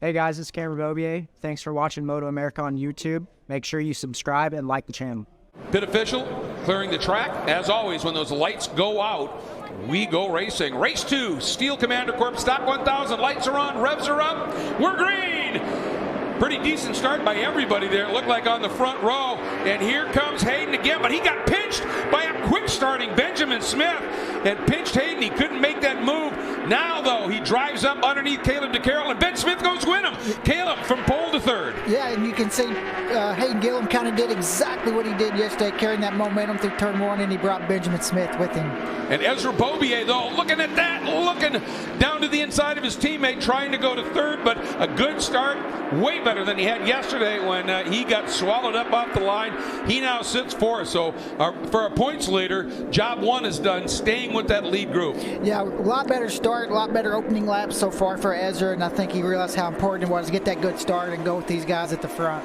Hey guys, it's Cameron Bobier. Thanks for watching MotoAmerica on YouTube. Make sure you subscribe and like the channel. Pit official clearing the track. As always, when those lights go out, we go racing. Race 2, Steel Commander Corp, stock 1000. Lights are on, revs are up. We're green. Pretty decent start by everybody there. It looked like on the front row. And here comes Hayden again, but he got pinched by a quick starting Benjamin Smith and pinched Hayden. He couldn't make that move. Now, though, he drives up underneath Caleb DeCarroll, and Ben Smith goes win him. Caleb from pole to third. Yeah, and you can see Hayden Gillum kind of did exactly what he did yesterday, carrying that momentum through turn 1, and he brought Benjamin Smith with him. And Ezra Bobier, though, looking at that, looking down to the inside of his teammate, trying to go to third, but a good start, way better than he had yesterday when he got swallowed up off the line. He now sits fourth, so for our points leader, job one is done, staying with that lead group. Yeah, a lot better start, a lot better opening laps so far for Ezra, and I think he realized how important it was to get that good start and go with these guys at the front.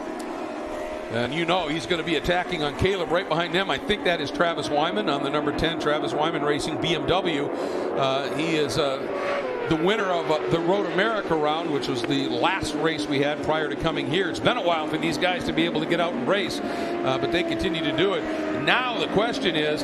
And you know he's going to be attacking on Caleb right behind him. I think that is Travis Wyman on the number 10. Travis Wyman racing BMW. He is the winner of the MotoAmerica round, which was the last race we had prior to coming here. It's been a while for these guys to be able to get out and race, but they continue to do it. Now the question is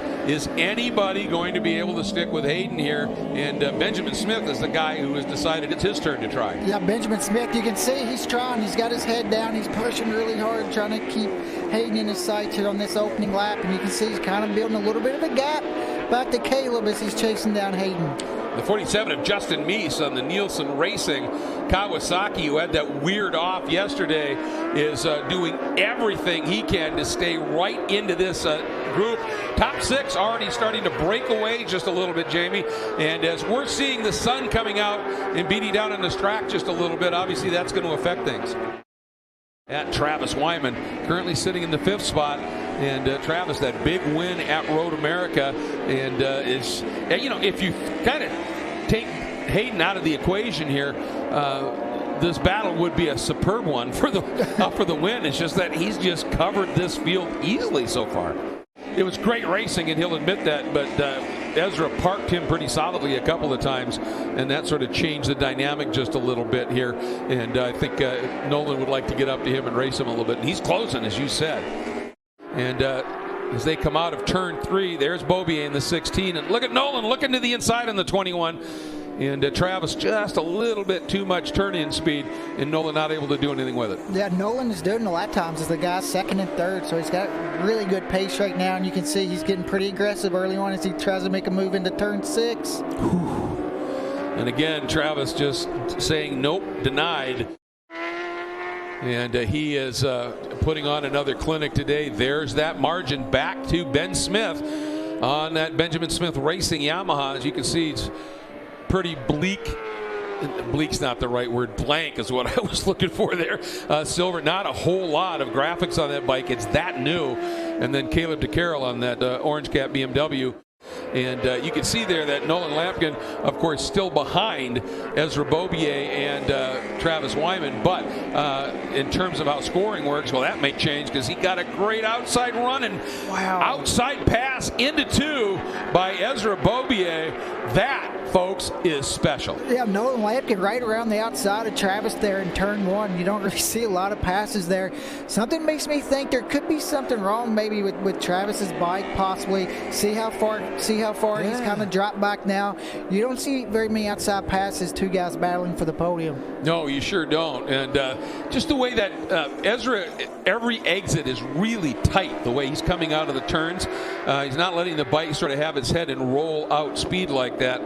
anybody going to be able to stick with Hayden here? And Benjamin Smith is the guy who has decided it's his turn to try. Yeah, Benjamin Smith, you can see he's trying. He's got his head down. He's pushing really hard, trying to keep Hayden in his sights here on this opening lap. And you can see he's kind of building a little bit of a gap back to Caleb as he's chasing down Hayden. The 47 of Justin Meese on the Nielsen Racing Kawasaki, who had that weird off yesterday, is doing everything he can to stay right into this group. Top 6 already starting to break away just a little bit, Jamie. And as we're seeing the sun coming out and beating down on this track just a little bit, obviously that's going to affect things. At Travis Wyman, currently sitting in the 5th spot. And Travis, that big win at MotoAmerica, and is, you know, if you kind of take Hayden out of the equation here, this battle would be a superb one for the win. It's just that he's just covered this field easily so far. It was great racing, and he'll admit that, but Ezra parked him pretty solidly a couple of times, and that sort of changed the dynamic just a little bit here. And I think Nolan would like to get up to him and race him a little bit. And he's closing, as you said. And as they come out of turn 3, there's Bobier in the 16. And look at Nolan looking to the inside on the 21. And Travis just a little bit too much turn-in speed, and Nolan not able to do anything with it. Yeah, Nolan is doing the lap times as the guy 2nd and 3rd, so he's got really good pace right now, and you can see he's getting pretty aggressive early on as he tries to make a move into turn 6. And again, Travis just saying nope, denied. And he is putting on another clinic today. There's that margin back to Ben Smith on that Benjamin Smith Racing Yamaha. As you can see, it's pretty bleak. Bleak's not the right word. Blank is what I was looking for there. Silver, not a whole lot of graphics on that bike. It's that new. And then Caleb DeCarroll on that orange cap BMW. And you can see there that Nolan Lampkin, of course, still behind Ezra Bobier and Travis Wyman. But in terms of how scoring works, well, that may change because he got a great outside run and outside pass into 2 by Ezra Bobier. That, folks, is special. Yeah, Nolan Lampkin right around the outside of Travis there in turn 1. You don't really see a lot of passes there. Something makes me think there could be something wrong maybe with Travis's bike, possibly. See how far he's kind of dropped back now. You don't see very many outside passes, 2 guys battling for the podium. No, you sure don't. And just the way that Ezra, every exit is really tight, the way he's coming out of the turns. He's not letting the bike sort of have its head and roll out speed like that.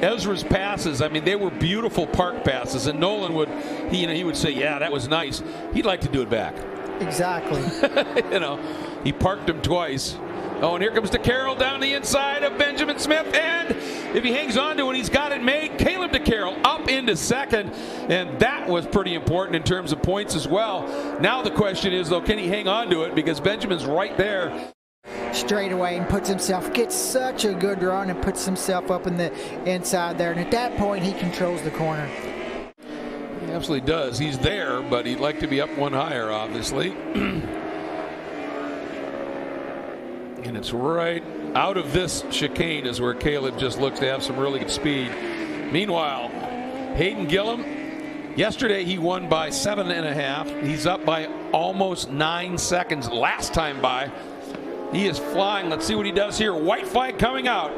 Ezra's passes, I mean, they were beautiful park passes, and Nolan would, he would say, yeah, that was nice. He'd like to do it back. Exactly. He parked him twice. Oh, and here comes DeCarroll down the inside of Benjamin Smith, and if he hangs on to it, he's got it made. Caleb DeCarroll up into 2nd, and that was pretty important in terms of points as well. Now the question is, though, can he hang on to it, because Benjamin's right there. Straight away and gets such a good run and puts himself up in the inside there, and at that point he controls the corner. He absolutely does. He's there, but he'd like to be up one higher, obviously. And it's right out of this chicane is where Caleb just looks to have some really good speed. Meanwhile, Hayden Gillum, Yesterday he won by 7.5. He's up by almost 9 seconds last time by. He is flying. Let's see what he does here. White flag coming out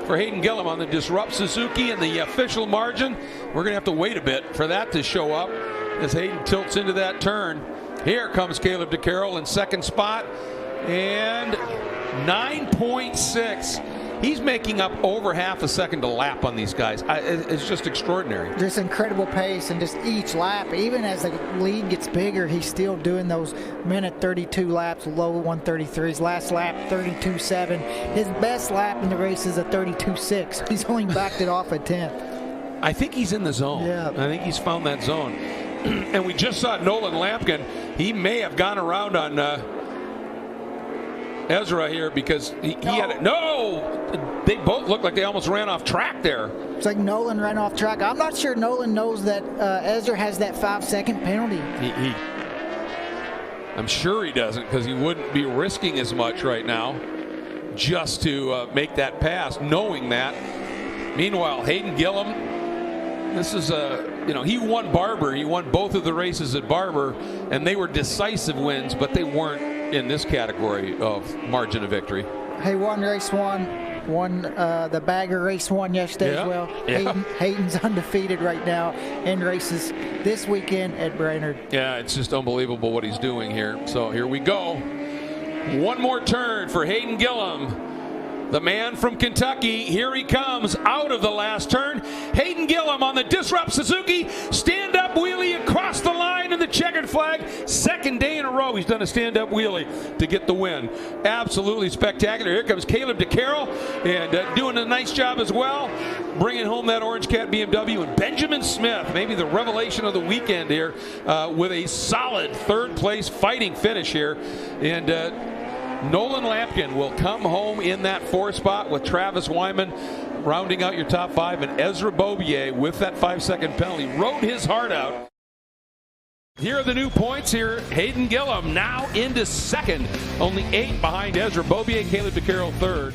for Hayden Gillum on the Disrupt Suzuki and the official margin. We're going to have to wait a bit for that to show up as Hayden tilts into that turn. Here comes Caleb DeCarroll in second spot, and 9.6. He's making up over half a second a lap on these guys. It's just extraordinary. Just incredible pace, and just each lap, even as the lead gets bigger, he's still doing those minute 32 laps, low 133s. Last lap, 32.7. His best lap in the race is a 32.6. He's only backed it off a 10th. I think he's in the zone. Yeah. I think he's found that zone. And we just saw Nolan Lampkin. He may have gone around on Ezra here because he had it. No! They both look like they almost ran off track there. It's like Nolan ran off track. I'm not sure Nolan knows that Ezra has that 5-second penalty. I'm sure he doesn't, because he wouldn't be risking as much right now just to make that pass, knowing that. Meanwhile, Hayden Gillum, this is he won Barber. He won both of the races at Barber, and they were decisive wins, but they weren't in this category of margin of victory. Hey, won race one, the Bagger race one yesterday as well. Yeah. Hayden's undefeated right now in races this weekend at Brainerd. Yeah, it's just unbelievable what he's doing here. So here we go. One more turn for Hayden Gillum. The man from Kentucky, here he comes out of the last turn. Hayden Gillum on the Disrupt Suzuki, stand-up wheelie across the line in the checkered flag. Second day in a row he's done a stand-up wheelie to get the win. Absolutely spectacular. Here comes Caleb DeCarroll, and doing a nice job as well, bringing home that Orange Cat BMW. And Benjamin Smith, maybe the revelation of the weekend here, with a solid third-place fighting finish here. And Nolan Lampkin will come home in that 4th spot with Travis Wyman rounding out your top 5, and Ezra Beaubier with that 5-second penalty rode his heart out. Here are the new points here. Hayden Gillum now into second, only 8 behind Ezra Beaubier. Caleb DeCarroll third.